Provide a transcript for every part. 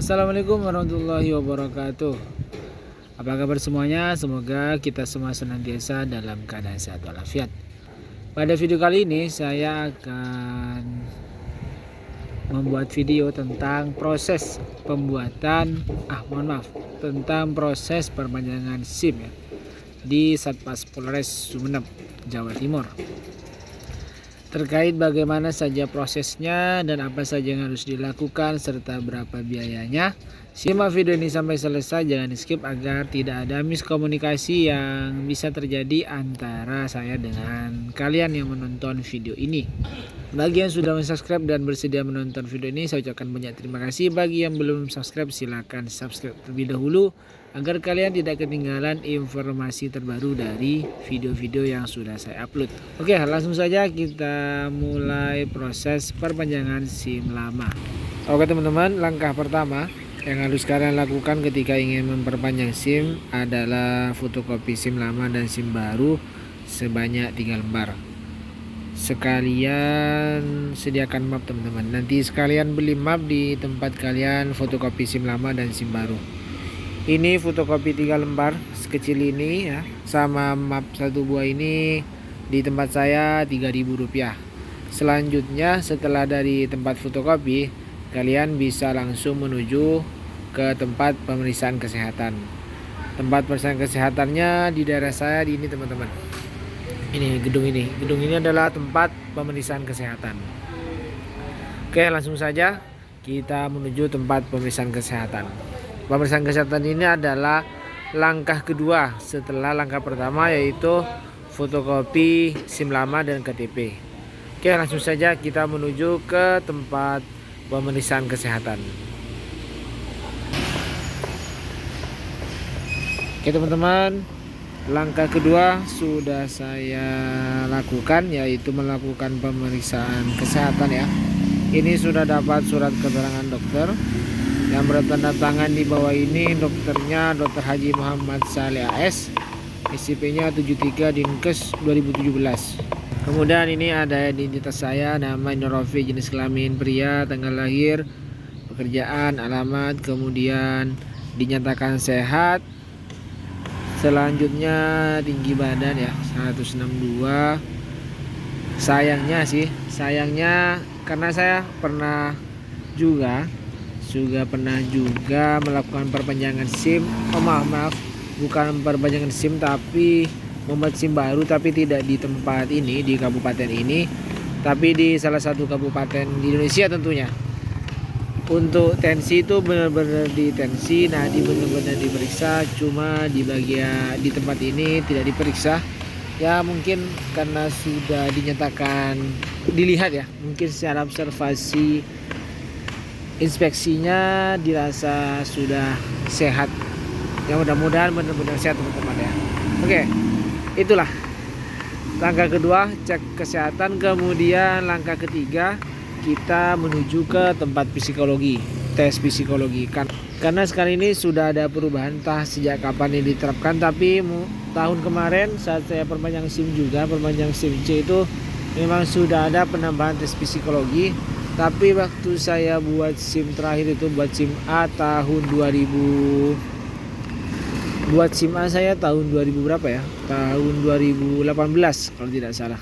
Assalamualaikum warahmatullahi wabarakatuh. Apa kabar semuanya? Semoga kita semua senantiasa dalam keadaan sehat walafiat. Pada video kali ini saya akan membuat video tentang proses pembuatan tentang proses perpanjangan SIM ya, di Satpas Polres Sumeneb, Jawa Timur. Terkait bagaimana saja prosesnya dan apa saja yang harus dilakukan serta berapa biayanya, simak video ini sampai selesai, jangan di skip agar tidak ada miskomunikasi yang bisa terjadi antara saya dengan kalian yang menonton video ini. Bagi yang sudah subscribe dan bersedia menonton video ini, saya ucapkan banyak terima kasih. Bagi yang belum subscribe, silahkan subscribe terlebih dahulu agar kalian tidak ketinggalan informasi terbaru dari video-video yang sudah saya upload. Oke, langsung saja kita mulai proses perpanjangan SIM lama. Oke teman-teman, langkah pertama yang harus kalian lakukan ketika ingin memperpanjang SIM adalah fotokopi SIM lama dan SIM baru sebanyak 3 lembar. Sekalian sediakan map teman-teman. Nanti sekalian beli map di tempat kalian fotokopi SIM lama dan SIM baru. Ini fotokopi 3 lembar sekecil ini ya, sama map 1 buah ini di tempat saya Rp3.000. Selanjutnya setelah dari tempat fotokopi, kalian bisa langsung menuju ke tempat pemeriksaan kesehatan. Tempat pemeriksaan kesehatannya di daerah saya di ini teman-teman. Ini gedung ini adalah tempat pemeriksaan kesehatan. Oke, langsung saja kita menuju tempat pemeriksaan kesehatan. Pemeriksaan kesehatan ini adalah langkah kedua setelah langkah pertama, yaitu fotokopi SIM lama dan KTP. Oke, langsung saja kita menuju ke tempat pemeriksaan kesehatan. Oke teman-teman, langkah kedua sudah saya lakukan, yaitu melakukan pemeriksaan kesehatan ya. Ini sudah dapat surat keterangan dokter yang bertanda tangan di bawah ini. Dokternya Dr. Haji Muhammad Saleh AS, SIP-nya 73 Dinkes 2017. Kemudian ini ada identitas saya, nama Norofi, jenis kelamin pria, tanggal lahir, pekerjaan, alamat, kemudian dinyatakan sehat. Selanjutnya tinggi badan ya 162. Sayangnya karena saya pernah juga melakukan perpanjangan SIM. Bukan perpanjangan SIM tapi membuat SIM baru, tapi tidak di tempat ini, di kabupaten ini, tapi di salah satu kabupaten di Indonesia tentunya. Untuk tensi itu benar-benar ditensi, nadi benar-benar diperiksa, cuma di bagian di tempat ini tidak diperiksa. Ya mungkin karena sudah dinyatakan dilihat ya, mungkin secara observasi inspeksinya dirasa sudah sehat. Ya mudah-mudahan benar-benar sehat teman-teman ya. Oke, itulah langkah kedua, cek kesehatan. Kemudian langkah ketiga, kita menuju ke tempat psikologi, tes psikologi. Karena sekarang ini sudah ada perubahan, entah sejak kapan ini diterapkan, tapi tahun kemarin saat saya perpanjang SIM C itu memang sudah ada penambahan tes psikologi. Tapi waktu saya buat SIM terakhir itu buat SIM A tahun 2000, buat SIM A saya tahun 2000 berapa ya? Tahun 2018 kalau tidak salah.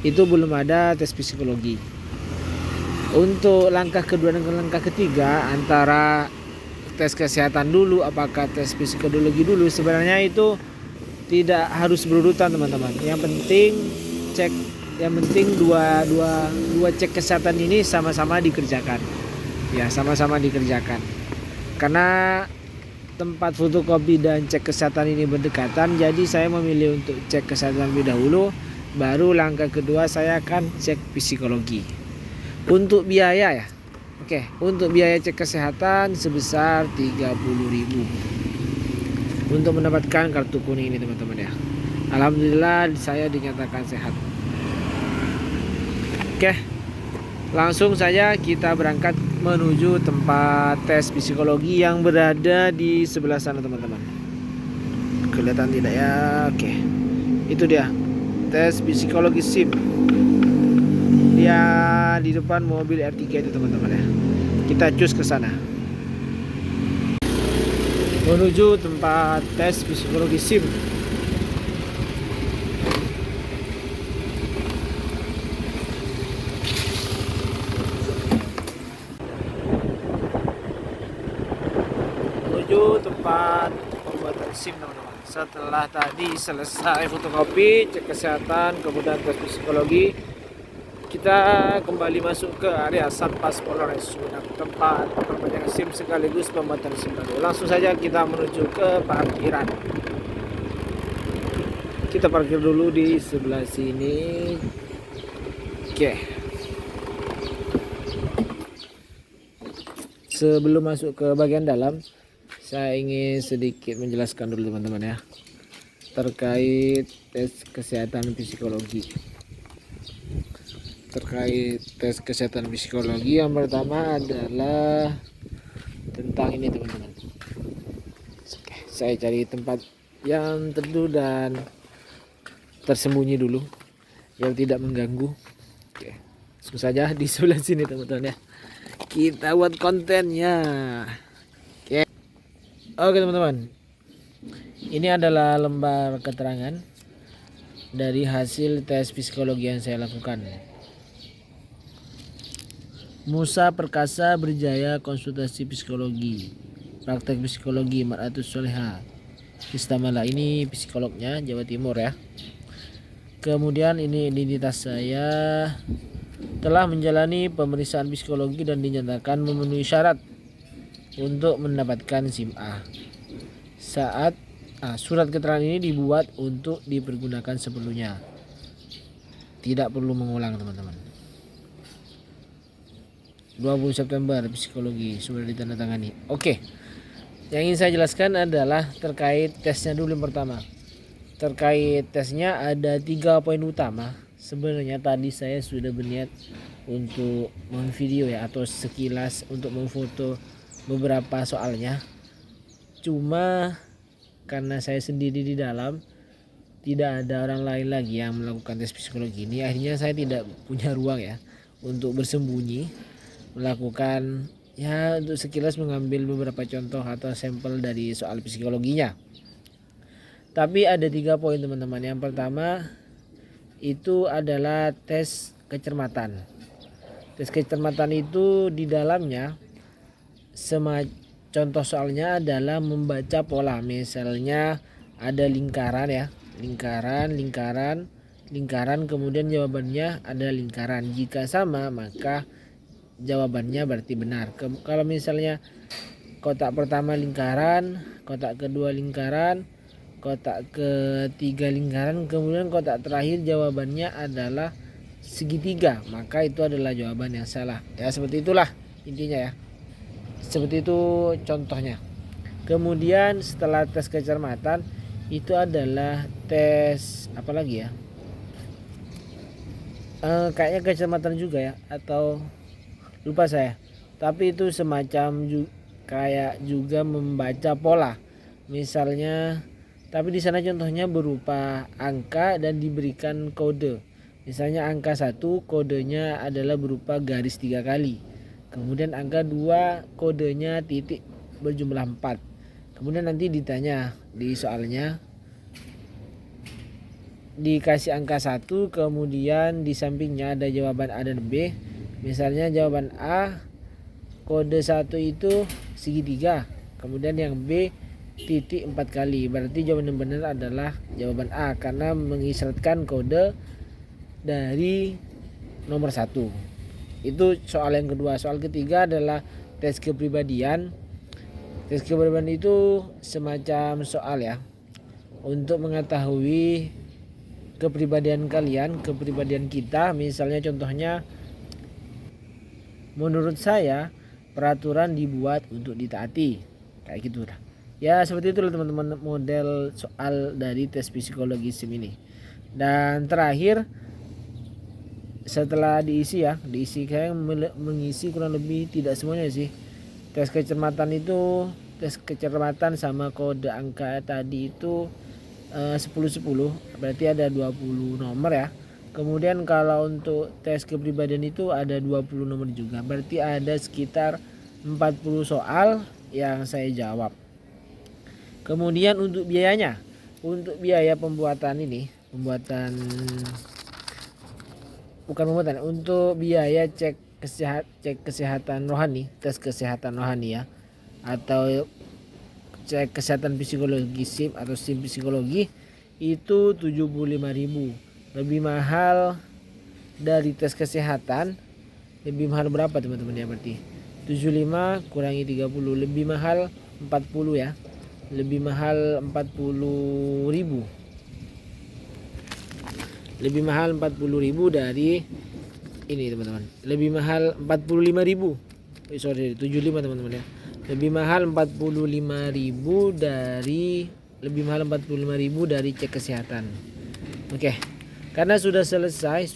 Itu belum ada tes psikologi. Untuk langkah kedua dan langkah ketiga, antara tes kesehatan dulu apakah tes psikologi dulu, sebenarnya itu tidak harus berurutan teman-teman. Yang penting dua cek kesehatan ini sama-sama dikerjakan. Ya, sama-sama dikerjakan. Karena tempat fotokopi dan cek kesehatan ini berdekatan, jadi saya memilih untuk cek kesehatan lebih dahulu, baru langkah kedua saya akan cek psikologi. Untuk biaya ya, untuk biaya cek kesehatan sebesar 30.000 untuk mendapatkan kartu kuning ini teman-teman ya. Alhamdulillah saya dinyatakan sehat. Langsung saja kita berangkat menuju tempat tes psikologi yang berada di sebelah sana teman-teman. Kelihatan tidak ya? Itu dia tes psikologi SIM. Dia di depan mobil R3 itu teman-teman ya. Kita cus ke sana. menuju tempat tes psikologi SIM. Menuju tempat pembuatan SIM, teman-teman. Setelah tadi selesai fotokopi, cek kesehatan, kemudian tes psikologi, kita kembali masuk ke area Satpas Polres Sumedang, tempat perpanjangan SIM sekaligus pembuatan SIM baru. Langsung saja kita menuju ke parkiran. Kita parkir dulu di sebelah sini. Oke. Sebelum masuk ke bagian dalam, saya ingin sedikit menjelaskan dulu teman-teman ya, terkait tes kesehatan psikologi. Terkait tes kesehatan psikologi, yang pertama adalah tentang ini teman-teman. Saya cari tempat yang teduh dan tersembunyi dulu, yang tidak mengganggu. Oke, langsung saja di sebelah sini teman-teman ya, kita buat kontennya. Oke teman-teman, ini adalah lembar keterangan dari hasil tes psikologi yang saya lakukan. Musa Perkasa Berjaya konsultasi psikologi, praktek psikologi Mar'atus Soleha Istamala. Ini psikolognya Jawa Timur ya. Kemudian ini identitas saya, telah menjalani pemeriksaan psikologi dan dinyatakan memenuhi syarat untuk mendapatkan SIM A. Surat keterangan ini dibuat untuk dipergunakan seperlunya, tidak perlu mengulang teman-teman. 20 September psikologi sudah ditandatangani. Oke, yang ingin saya jelaskan adalah terkait tesnya dulu. Yang pertama, terkait tesnya ada 3 poin utama. Sebenarnya tadi saya sudah berniat untuk memvideo ya, atau sekilas untuk memfoto beberapa soalnya, cuma karena saya sendiri di dalam, tidak ada orang lain lagi yang melakukan tes psikologi ini, akhirnya saya tidak punya ruang ya untuk bersembunyi melakukan ya, untuk sekilas mengambil beberapa contoh atau sampel dari soal psikologinya. Tapi ada 3 poin teman-teman. Yang pertama itu adalah tes kecermatan. Tes kecermatan itu di dalamnya contoh soalnya adalah membaca pola. Misalnya ada lingkaran ya, lingkaran, kemudian jawabannya ada lingkaran. Jika sama maka jawabannya berarti benar. Kalau misalnya kotak pertama lingkaran, kotak kedua lingkaran, kotak ketiga lingkaran, kemudian kotak terakhir jawabannya adalah segitiga, maka itu adalah jawaban yang salah. Ya seperti itulah intinya ya. Seperti itu contohnya. Kemudian setelah tes kecermatan itu adalah tes apa lagi ya? Kayaknya kecermatan juga ya, atau lupa saya. Tapi itu semacam kayak juga membaca pola. Misalnya, tapi di sana contohnya berupa angka dan diberikan kode. Misalnya angka 1 kodenya adalah berupa garis 3 kali. Kemudian angka 2 kodenya titik berjumlah 4. Kemudian nanti ditanya di soalnya, dikasih angka 1, kemudian di sampingnya ada jawaban A dan B. Misalnya jawaban A kode 1 itu segitiga, kemudian yang B titik 4 kali. Berarti jawaban yang benar adalah jawaban A karena mengisyaratkan kode dari nomor 1. Itu soal yang kedua. Soal ketiga adalah tes kepribadian. Tes kepribadian itu semacam soal ya, untuk mengetahui kepribadian kalian, kepribadian kita. Misalnya contohnya, menurut saya peraturan dibuat untuk ditaati, kayak gitu lah. Ya seperti itulah teman-teman model soal dari tes psikologi SIM ini. Dan terakhir setelah diisi kayak mengisi kurang lebih, tidak semuanya sih. Tes kecermatan itu, tes kecermatan sama kode angka tadi itu 10-10, berarti ada 20 nomor ya. Kemudian kalau untuk tes kepribadian itu ada 20 nomor juga. Berarti ada sekitar 40 soal yang saya jawab. Kemudian untuk biayanya, untuk biaya pembuatan ini, untuk biaya cek kesehatan rohani, tes kesehatan rohani ya, atau cek kesehatan psikologi SIM atau SIM psikologi itu 75.000. Lebih mahal dari tes kesehatan. Lebih mahal berapa teman-teman ya, berarti 75 kurangi 30, lebih mahal 40 ya. Lebih mahal 40.000. Lebih mahal 40.000 dari ini teman-teman. Lebih mahal 45.000. Sorry, 75 teman-teman ya. Lebih mahal 45.000 dari cek kesehatan. Oke. Karena sudah selesai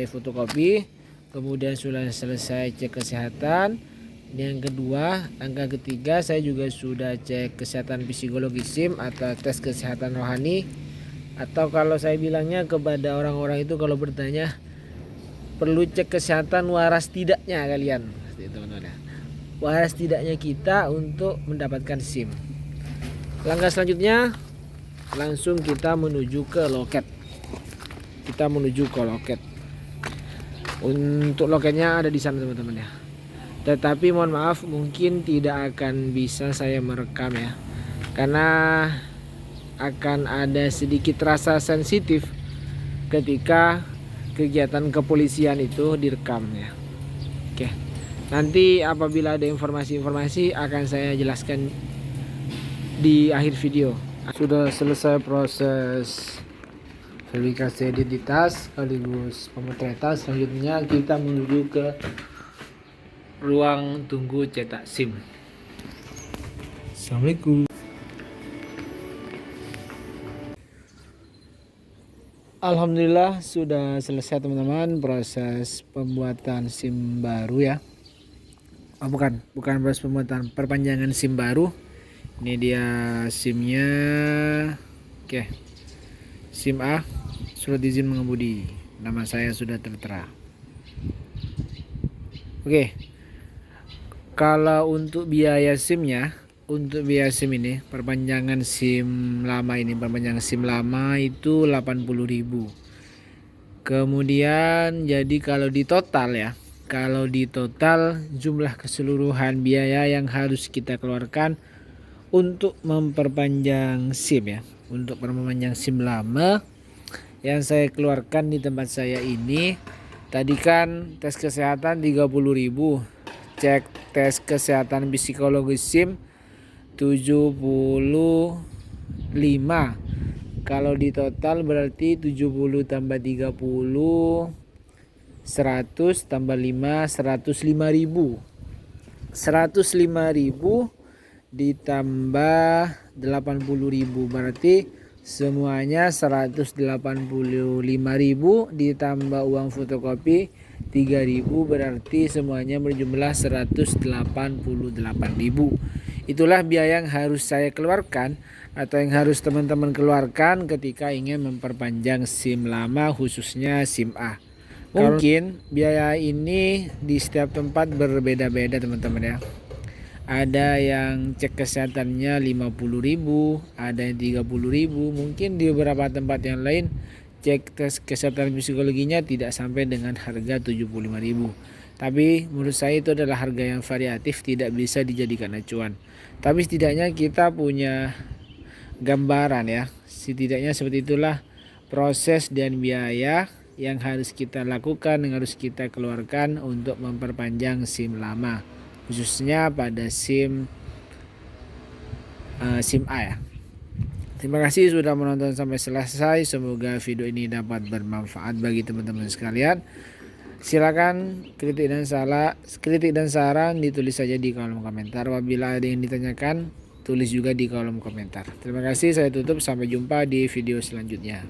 fotokopi, kemudian sudah selesai cek kesehatan. Yang kedua, angka ketiga, saya juga sudah cek kesehatan psikologi SIM atau tes kesehatan rohani, atau kalau saya bilangnya kepada orang-orang itu kalau bertanya perlu cek kesehatan waras tidaknya kalian, teman-teman. Waras tidaknya kita untuk mendapatkan SIM. Langkah selanjutnya langsung kita menuju ke loket. Untuk loketnya ada di sana teman-teman ya. Tetapi mohon maaf, mungkin tidak akan bisa saya merekam ya, karena akan ada sedikit rasa sensitif ketika kegiatan kepolisian itu direkam ya. Oke. Nanti apabila ada informasi-informasi akan saya jelaskan di akhir video. Sudah selesai proses verifikasi identitas sekaligus pemotretan. Selanjutnya kita menuju ke ruang tunggu cetak SIM. Assalamualaikum. Alhamdulillah sudah selesai teman-teman proses pembuatan SIM baru ya. Bukan proses pembuatan, perpanjangan SIM baru. Ini dia SIM-nya. Oke. SIM A, surat izin mengemudi. Nama saya sudah tertera. Oke. Kalau untuk biaya SIM-nya, untuk biaya SIM ini, perpanjangan SIM lama itu 80.000. Kemudian jadi kalau di total jumlah keseluruhan biaya yang harus kita keluarkan untuk memperpanjang SIM ya, untuk memperpanjang SIM lama yang saya keluarkan di tempat saya ini, tadi kan tes kesehatan 30.000, cek tes kesehatan psikologi SIM 75. Kalau di total berarti 70 tambah 30 100 tambah 5 105.000. 105.000 ditambah 80.000 berarti semuanya 185.000 ditambah uang fotokopi 3.000 berarti semuanya berjumlah 188.000. Itulah biaya yang harus saya keluarkan atau yang harus teman-teman keluarkan ketika ingin memperpanjang SIM lama, khususnya SIM A. Mungkin biaya ini di setiap tempat berbeda-beda teman-teman ya. Ada yang cek kesehatannya 50.000, ada yang 30.000, mungkin di beberapa tempat yang lain cek tes kesehatan psikologinya tidak sampai dengan harga 75.000. Tapi menurut saya itu adalah harga yang variatif, tidak bisa dijadikan acuan. Tapi setidaknya kita punya gambaran ya. Setidaknya seperti itulah proses dan biaya yang harus kita lakukan, yang harus kita keluarkan untuk memperpanjang SIM lama, khususnya pada SIM A ya. Terima kasih sudah menonton sampai selesai. Semoga video ini dapat bermanfaat bagi teman-teman sekalian. Silakan kritik dan saran ditulis saja di kolom komentar. Apabila ada yang ditanyakan, tulis juga di kolom komentar. Terima kasih, saya tutup. Sampai jumpa di video selanjutnya.